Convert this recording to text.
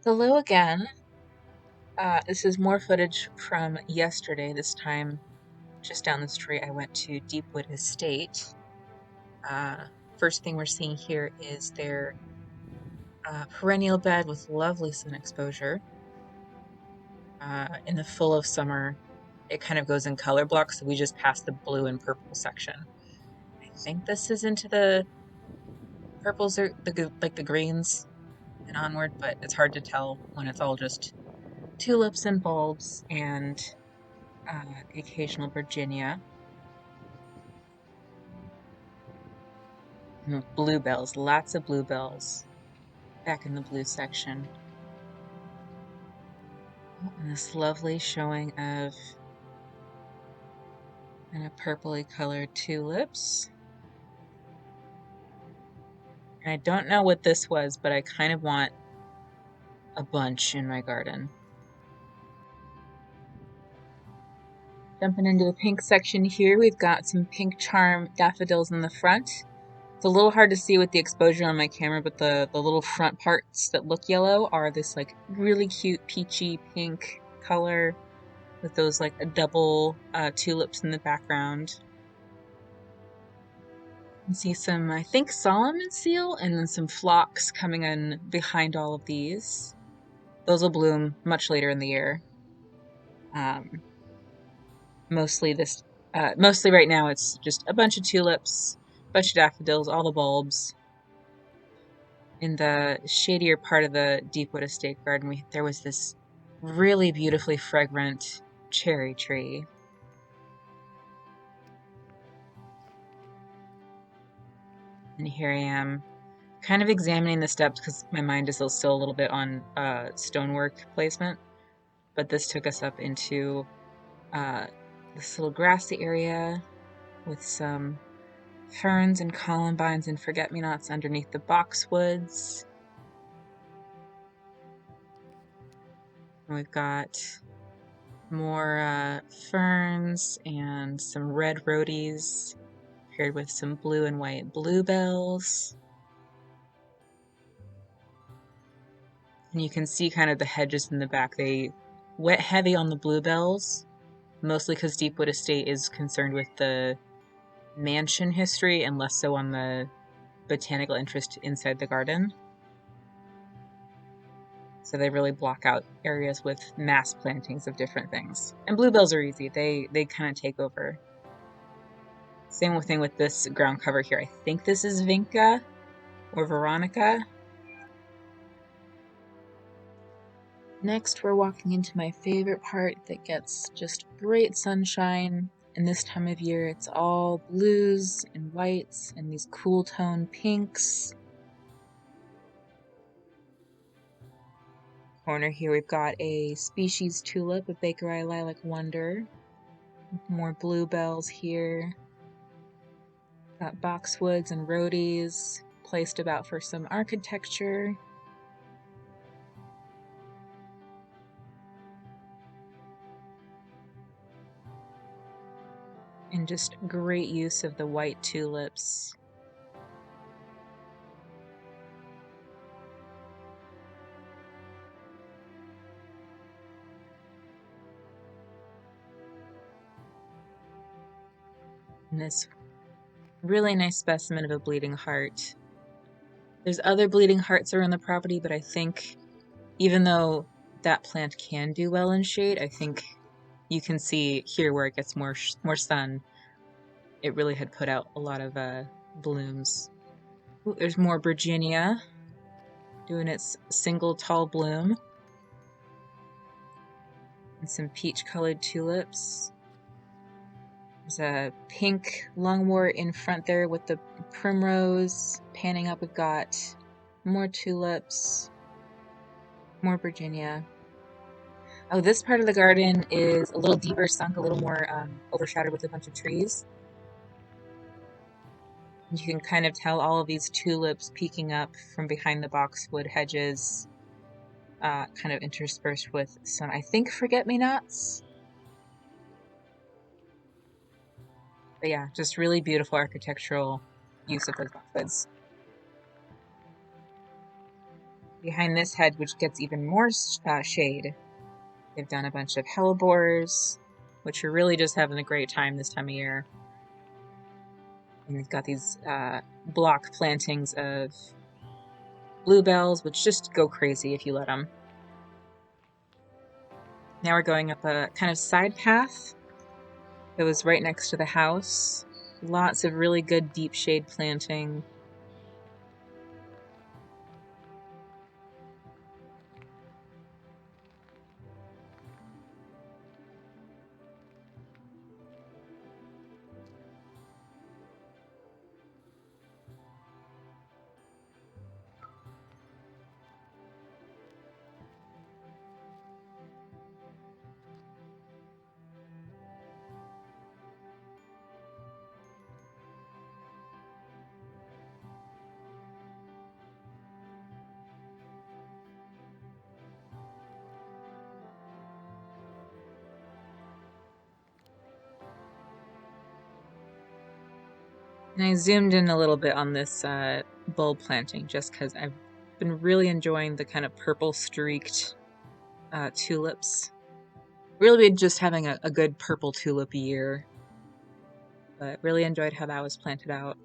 Hello again. This is more footage from yesterday. This time, just down the street, I went to Deepwood Estate. First thing we're seeing here is their perennial bed with lovely sun exposure. In the full of summer, it kind of goes in color blocks, so we just passed the blue and purple section. I think this is into the purples or like the greens and onward, but it's hard to tell when it's all just tulips and bulbs and the occasional Virginia. Bluebells, lots of bluebells back in the blue section. And this lovely showing of kind of purpley colored tulips. And I don't know what this was, but I kind of want a bunch in my garden. Jumping into the pink section here, we've got some pink charm daffodils in the front. It's a little hard to see with the exposure on my camera, but the little front parts that look yellow are this like really cute peachy pink color with those like double tulips in the background. You can see some, I think, Solomon seal and then some phlox coming in behind all of these. Those will bloom much later in the year. Um, mostly right now it's just a bunch of tulips, a bunch of daffodils, all the bulbs. In the shadier part of the Deepwood Estate garden, there was this really beautifully fragrant cherry tree. And here I am, kind of examining the steps because my mind is still a little bit on stonework placement. But this took us up into this little grassy area with some ferns and columbines and forget-me-nots underneath the boxwoods. And we've got more ferns and some red rhodies paired with some blue and white bluebells. And you can see kind of the hedges in the back. They wet heavy on the bluebells, mostly because Deepwood Estate is concerned with the mansion history and less so on the botanical interest inside the garden. So they really block out areas with mass plantings of different things. And bluebells are easy. They kind of take over. Same thing with this ground cover here. I think this is Vinca or Veronica. Next, we're walking into my favorite part that gets just great sunshine. And this time of year, it's all blues and whites and these cool tone pinks. Corner here, we've got a species tulip, a Bakeri Lilac Wonder. More bluebells here. Got boxwoods and rhodies placed about for some architecture. And just great use of the white tulips. And this really nice specimen of a bleeding heart. There's other bleeding hearts around the property, but I think even though that plant can do well in shade, I think you can see here where it gets more sun. It really had put out a lot of blooms. Ooh, there's more Virginia doing its single tall bloom. And some peach colored tulips. There's a pink lungwort in front there with the primrose. Panning up, we've got more tulips, more Virginia. Oh, this part of the garden is a little deeper sunk, a little more overshadowed with a bunch of trees. You can kind of tell all of these tulips peeking up from behind the boxwood hedges, kind of interspersed with some, I think, forget-me-nots. But yeah, just really beautiful architectural use of those boxwoods. Behind this hedge, which gets even more shade, they've done a bunch of hellebores, which are really just having a great time this time of year. And they've got these block plantings of bluebells, which just go crazy if you let them. Now we're going up a kind of side path that was right next to the house. Lots of really good deep shade planting. And I zoomed in a little bit on this bulb planting just because I've been really enjoying the kind of purple streaked tulips. Really just having a good purple tulip year, but really enjoyed how that was planted out.